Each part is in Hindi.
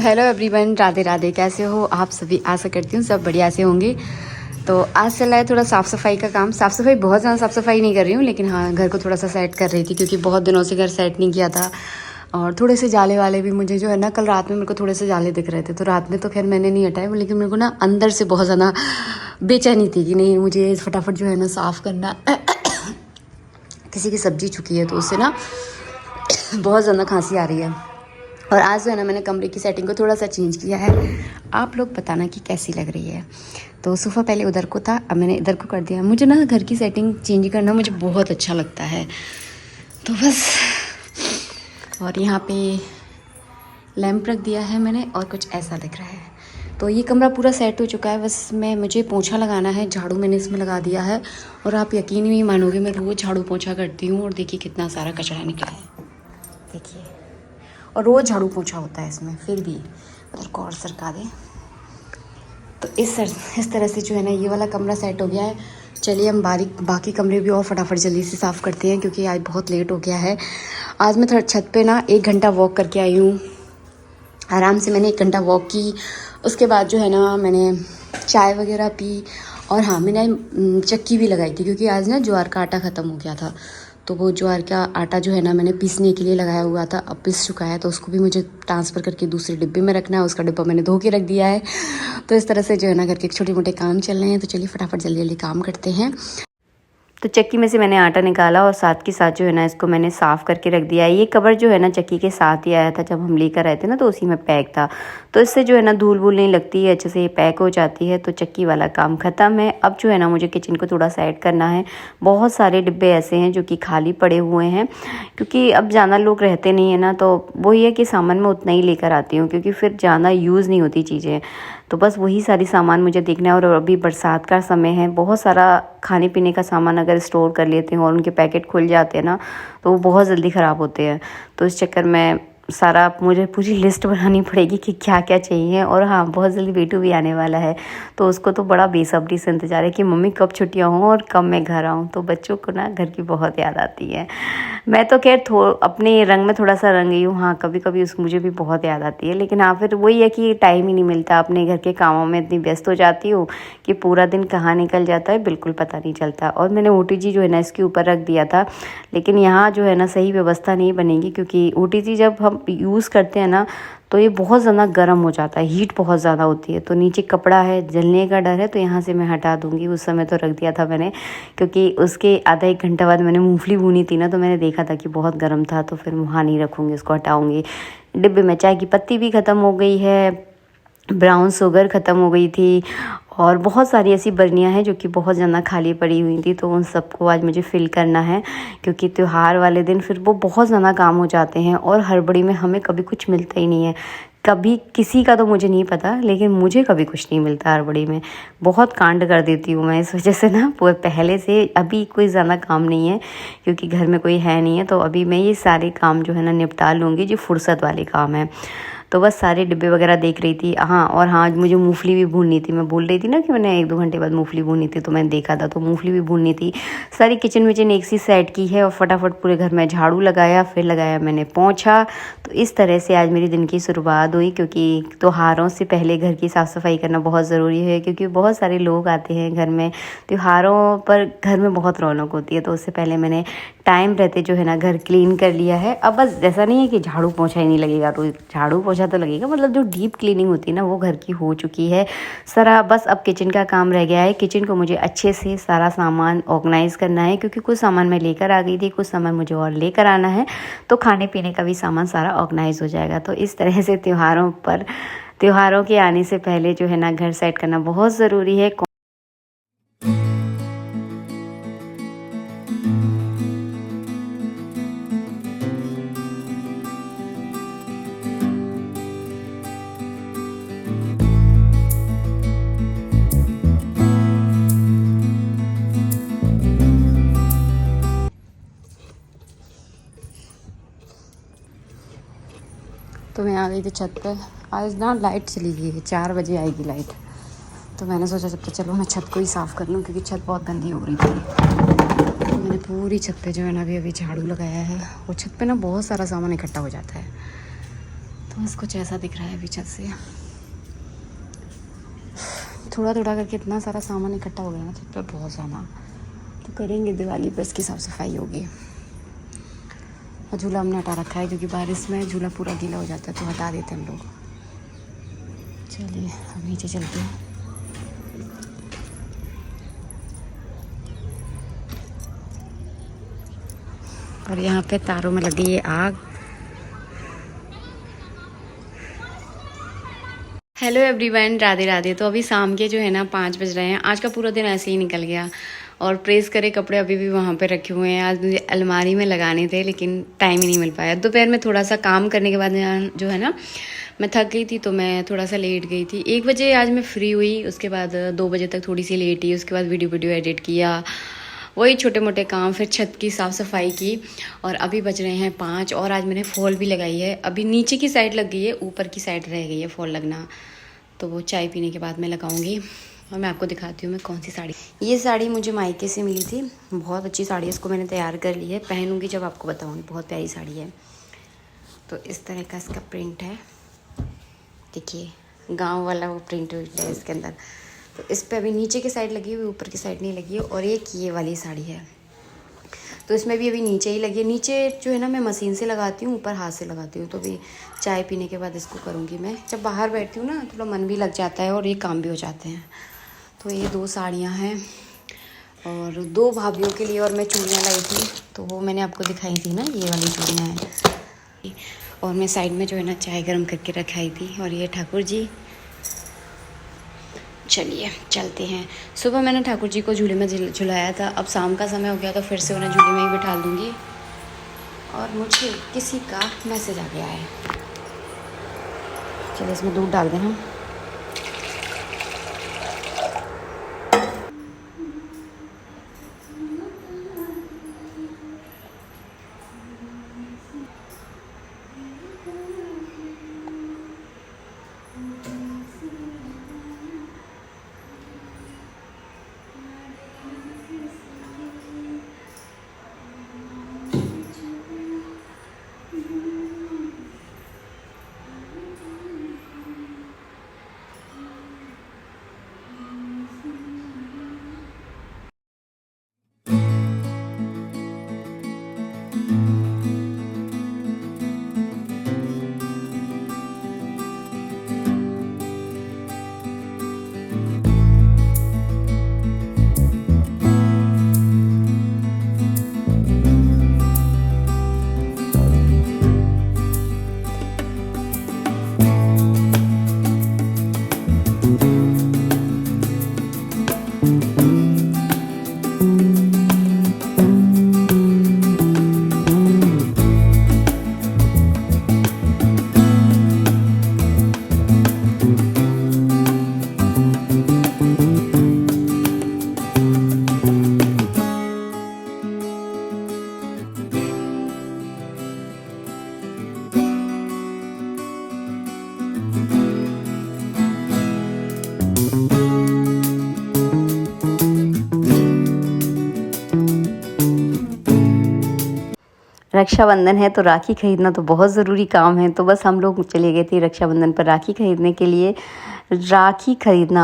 Hello everyone, Radhe Radhe. कैसे हो आप सभी? आशा करती हूँ सब बढ़िया से होंगे। तो आज चला है थोड़ा साफ़ सफाई का काम। साफ़ सफाई बहुत ज़्यादा साफ़ सफाई नहीं कर रही हूँ, लेकिन हाँ घर को थोड़ा सा सेट कर रही थी क्योंकि बहुत दिनों से घर सेट नहीं किया था। और थोड़े से जाले वाले भी मुझे जो है ना, कल रात में मेरे को थोड़े से जाले दिख रहे थे, तो रात में तो खैर मैंने नहीं हटाए, लेकिन मेरे को ना अंदर से बहुत ज़्यादा बेचैनी थी कि नहीं मुझे फटाफट जो है ना साफ़ करना। किसी की सब्जी चुकी है तो उससे ना बहुत ज़्यादा खांसी आ रही है। और आज जो है ना मैंने कमरे की सेटिंग को थोड़ा सा चेंज किया है। आप लोग बताना कि कैसी लग रही है। तो सोफ़ा पहले उधर को था, अब मैंने इधर को कर दिया। मुझे ना घर की सेटिंग चेंज करना मुझे बहुत अच्छा लगता है, तो बस। और यहाँ पे लैंप रख दिया है मैंने और कुछ ऐसा दिख रहा है। तो ये कमरा पूरा सेट हो चुका है, बस मुझे पोछा लगाना है। झाड़ू मैंने इसमें लगा दिया है और आप यकीन नहीं मानोगे, मैं रोज़ झाड़ू पोछा करती हूँ और देखिए कितना सारा कचरा निकला है, देखिए। और रोज़ झाड़ू पोछा होता है इसमें, फिर भी उधर को और सरका दें। तो इस तरह से जो है ना ये वाला कमरा सेट हो गया है। चलिए हम बाकी कमरे भी और फटाफट जल्दी से साफ़ करते हैं क्योंकि आज बहुत लेट हो गया है। आज मैं थोड़ा छत पे ना 1 घंटा वॉक करके आई हूँ। आराम से मैंने 1 घंटा वॉक की। उसके बाद जो है ना मैंने चाय वगैरह पी। और हाँ, मैंने चक्की भी लगाई थी क्योंकि आज ना ज्वार का आटा ख़त्म हो गया था। तो वो ज्वार का आटा जो है ना मैंने पीसने के लिए लगाया हुआ था, अब पिस चुका है, तो उसको भी मुझे ट्रांसफ़र करके दूसरे डिब्बे में रखना है। उसका डिब्बा मैंने धो के रख दिया है। तो इस तरह से जो है ना घर के छोटे मोटे काम चल रहे हैं। तो चलिए फटाफट जल्दी जल्दी काम करते हैं। तो चक्की में से मैंने आटा निकाला और साथ के साथ जो है ना इसको मैंने साफ़ करके रख दिया है। ये कवर जो है ना चक्की के साथ ही आया था, जब हम लेकर आए थे ना तो उसी में पैक था। तो इससे जो है ना धूल वूल नहीं लगती है, अच्छे से ये पैक हो जाती है। तो चक्की वाला काम ख़त्म है। अब जो है ना मुझे किचन को थोड़ा सेट करना है। बहुत सारे डिब्बे ऐसे हैं जो कि खाली पड़े हुए हैं क्योंकि अब ज़्यादा लोग रहते नहीं है ना, तो वही है कि सामान मैं उतना ही लेकर आती हूँ क्योंकि फिर ज़्यादा यूज़ नहीं होती चीज़ें। तो बस वही सारी सामान मुझे देखना है। और अभी बरसात का समय है, बहुत सारा खाने पीने का सामान अगर स्टोर कर लेते हैं और उनके पैकेट खुल जाते हैं ना तो वो बहुत जल्दी ख़राब होते हैं। तो इस चक्कर में सारा मुझे पूरी लिस्ट बनानी पड़ेगी कि क्या क्या चाहिए। और हाँ, बहुत जल्दी बेटू भी आने वाला है, तो उसको तो बड़ा बेसब्री से इंतज़ार है कि मम्मी कब छुट्टियाँ हों और कब मैं घर आऊँ। तो बच्चों को ना घर की बहुत याद आती है। मैं तो खैर अपने रंग में थोड़ा सा रंग गई हूँ। हाँ, कभी कभी मुझे भी बहुत याद आती है, लेकिन हाँ फिर वही है कि टाइम ही नहीं मिलता। अपने घर के कामों में इतनी व्यस्त हो जाती हूँ कि पूरा दिन कहाँ निकल जाता है बिल्कुल पता नहीं चलता। और मैंने OTG जो है ना इसके ऊपर रख दिया था, लेकिन यहाँ जो है ना सही व्यवस्था नहीं बनेगी क्योंकि OTG जब हम यूज़ करते हैं ना तो ये बहुत ज़्यादा गर्म हो जाता है, हीट बहुत ज़्यादा होती है। तो नीचे कपड़ा है, जलने का डर है, तो यहाँ से मैं हटा दूँगी। उस समय तो रख दिया था मैंने क्योंकि उसके आधा 1 घंटा बाद मैंने मूंगफली भूनी थी ना, तो मैंने देखा था कि बहुत गर्म था, तो फिर वहाँ नहीं रखूँगी, उसको हटाऊँगी। डिब्बे में चाय की पत्ती भी ख़त्म हो गई है, ब्राउन शुगर ख़त्म हो गई थी और बहुत सारी ऐसी बर्नियाँ हैं जो कि बहुत ज़्यादा खाली पड़ी हुई थी। तो उन सबको आज मुझे फ़िल करना है क्योंकि त्यौहार वाले दिन फिर वो बहुत ज़्यादा काम हो जाते हैं और हड़बड़ी में हमें कभी कुछ मिलता ही नहीं है। कभी किसी का तो मुझे नहीं पता, लेकिन मुझे कभी कुछ नहीं मिलता हड़बड़ी में। बहुत कांड कर देती हूँ मैं, इस वजह से ना पहले से अभी कोई ज़्यादा काम नहीं है क्योंकि घर में कोई है नहीं है। तो अभी मैं ये सारे काम जो है ना निपटा लूँगी, जो फुर्सत वाले काम है। तो बस सारे डिब्बे वगैरह देख रही थी। हाँ, और हाँ मुझे मूंगफली भी भूननी थी। मैं बोल रही थी ना कि मैंने 1-2 घंटे बाद मूंगफली भूननी थी, तो मैंने देखा था, तो मूंगफली भी भूननी थी। सारी किचन विचन एक सी सेट की है और फटाफट पूरे घर में झाड़ू लगाया, फिर लगाया मैंने पोंछा। तो इस तरह से आज मेरी दिन की शुरुआत हुई क्योंकि त्योहारों से पहले घर की साफ़ सफाई करना बहुत ज़रूरी है क्योंकि बहुत सारे लोग आते हैं घर में। त्योहारों पर घर में बहुत रौनक होती है, तो उससे पहले मैंने टाइम रहते जो है ना घर क्लीन कर लिया है। अब बस ऐसा नहीं है कि झाड़ू पोछा ही नहीं लगेगा, तो झाड़ू पोछा तो लगेगा, मतलब जो डीप क्लीनिंग होती है ना वो घर की हो चुकी है सारा। बस अब किचन का काम रह गया है। किचन को मुझे अच्छे से सारा सामान ऑर्गेनाइज़ करना है क्योंकि कुछ सामान मैं लेकर आ गई थी, कुछ सामान मुझे और लेकर आना है। तो खाने पीने का भी सामान सारा ऑर्गेनाइज हो जाएगा। तो इस तरह से त्योहारों के आने से पहले जो है ना घर सेट करना बहुत ज़रूरी है। तो मैं आ गई थी छत पे। आज ना लाइट चली गई है, 4 बजे आएगी लाइट। तो मैंने सोचा जब तक चलो मैं छत को ही साफ़ कर लूँ क्योंकि छत बहुत गंदी हो रही थी। तो मैंने पूरी छत पे जो है ना अभी झाड़ू लगाया है। और छत पे ना बहुत सारा सामान इकट्ठा हो जाता है, तो बस कुछ ऐसा दिख रहा है अभी छत से। थोड़ा थोड़ा करके इतना सारा सामान इकट्ठा हो गया ना छत पर, बहुत ज़्यादा। तो करेंगे दिवाली पर इसकी साफ़ सफाई होगी। और झूला हमने हटा रखा है क्योंकि बारिश में झूला पूरा गीला हो जाता है, तो हटा देते हैं हम लोग। चलिए अब नीचे चलते हैं। और यहाँ पे तारों में लगी है आग। Hello everyone, Radhe Radhe. तो अभी शाम के जो है ना 5 बज रहे हैं। आज का पूरा दिन ऐसे ही निकल गया। और प्रेस करे कपड़े अभी भी वहाँ पे रखे हुए हैं। आज मुझे अलमारी में लगाने थे लेकिन टाइम ही नहीं मिल पाया। दोपहर में थोड़ा सा काम करने के बाद जो है ना मैं थक गई थी, तो मैं थोड़ा सा लेट गई थी। 1 बजे आज मैं फ्री हुई। उसके बाद 2 बजे तक थोड़ी सी लेट ही। उसके बाद वीडियो एडिट किया, वही छोटे मोटे काम। फिर छत की साफ़ सफाई की। और अभी बज रहे हैं 5। और आज मैंने फॉल भी लगाई है। अभी नीचे की साइड लग गई है, ऊपर की साइड रह गई है फॉल लगना। तो वो चाय पीने के बाद मैं लगाऊंगी। और मैं आपको दिखाती हूँ मैं कौन सी साड़ी। ये साड़ी मुझे मायके से मिली थी। बहुत अच्छी साड़ी है, इसको मैंने तैयार कर ली है। पहनूंगी जब आपको बताऊंगी। बहुत प्यारी साड़ी है। तो इस तरह का इसका प्रिंट है, देखिए गांव वाला वो प्रिंट है इसके अंदर। तो इस पर अभी नीचे की साइड लगी हुई, ऊपर की साइड नहीं लगी है। और एक ये वाली साड़ी है, तो इसमें भी अभी नीचे ही लगी है। नीचे जो है ना मैं मशीन से लगाती हूँ, ऊपर हाथ से लगाती हूँ। तो अभी चाय पीने के बाद इसको करूँगी मैं। जब बाहर बैठती हूँ ना थोड़ा मन भी लग जाता है और ये काम भी हो जाते हैं। तो ये 2 साड़ियाँ हैं और 2 भाभीयों के लिए। और मैं चूड़ियाँ लाई थी, तो वो मैंने आपको दिखाई थी ना, ये वाली चूड़ियाँ हैं। और मैं साइड में जो है ना चाय गर्म करके रखाई थी। और ये ठाकुर जी। चलिए चलते हैं। सुबह मैंने ठाकुर जी को झूले में झुलाया था। अब शाम का समय हो गया तो फिर से उन्हें झूले में ही बिठा दूँगी। और मुझे किसी का मैसेज आ गया है। चलिए इसमें दूध डाल दें हम। रक्षाबंधन है तो राखी खरीदना तो बहुत ज़रूरी काम है। तो बस हम लोग चले गए थे रक्षाबंधन पर राखी खरीदने के लिए। राखी खरीदना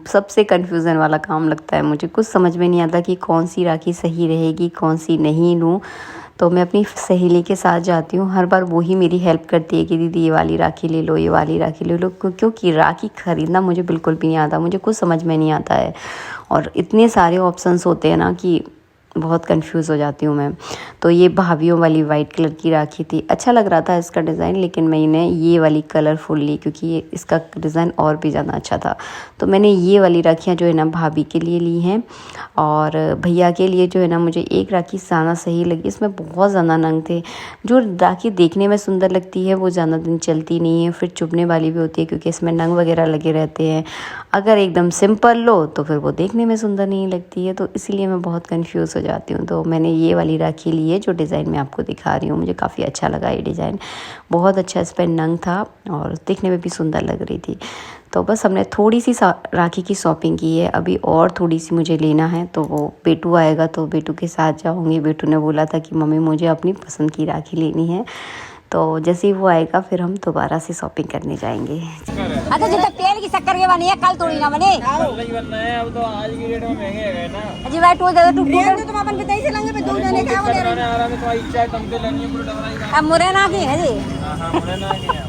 सबसे कन्फ्यूज़न वाला काम लगता है मुझे। कुछ समझ में नहीं आता कि कौन सी राखी सही रहेगी, कौन सी नहीं लूँ। तो मैं अपनी सहेली के साथ जाती हूँ। हर बार वो ही मेरी हेल्प करती है कि दीदी ये वाली राखी ले लो, ये वाली राखी ले लो। क्योंकि राखी ख़रीदना मुझे बिल्कुल भी नहीं आता, मुझे कुछ समझ में नहीं आता है। और इतने सारे ऑप्शंस होते हैं ना कि बहुत कंफ्यूज हो जाती हूँ मैं। तो ये भाभीयों वाली वाइट कलर की राखी थी। अच्छा लग रहा था इसका डिज़ाइन, लेकिन मैंने ये वाली कलरफुल ली क्योंकि ये इसका डिज़ाइन और भी ज़्यादा अच्छा था। तो मैंने ये वाली राखियाँ जो है ना भाभी के लिए ली हैं। और भैया के लिए जो है ना मुझे एक राखी ज़्यादा सही लगी। इसमें बहुत ज़्यादा नंग थे। जो राखी देखने में सुंदर लगती है वो ज़्यादा दिन चलती नहीं है, फिर चुभने वाली भी होती है क्योंकि इसमें नंग वगैरह लगे रहते हैं। अगर एकदम सिंपल लो तो फिर वो देखने में सुंदर नहीं लगती है। तो इसीलिए मैं बहुत कन्फ्यूज़ हो जाती हूँ। तो मैंने ये वाली राखी ली है जो डिज़ाइन मैं आपको दिखा रही हूँ। मुझे काफ़ी अच्छा लगा ये डिज़ाइन, बहुत अच्छा इस पर नंग था और देखने में भी सुंदर लग रही थी। तो बस हमने थोड़ी सी राखी की शॉपिंग की है। अभी और थोड़ी सी मुझे लेना है। तो वो बेटू आएगा तो बेटू के साथ जाऊँगी। बेटू ने बोला था कि मम्मी मुझे अपनी पसंद की राखी लेनी है। तो जैसे ही वो आएगा फिर हम दोबारा से शॉपिंग करने जाएंगे। अच्छा जो तेल की शक्कर के बनी है कल थोड़ी ना बने। कल ही बनना है, अब तो आज की डेट में महंगे है ना। जी भाई टू दे दो टू तुम अपन बताई से लेंगे दो जने का हो आराम से तुम्हारी इच्छा है, तुमसे लेनी है पूरी डबराई का। अब मुरैना की है जी। हां मुरैना की है।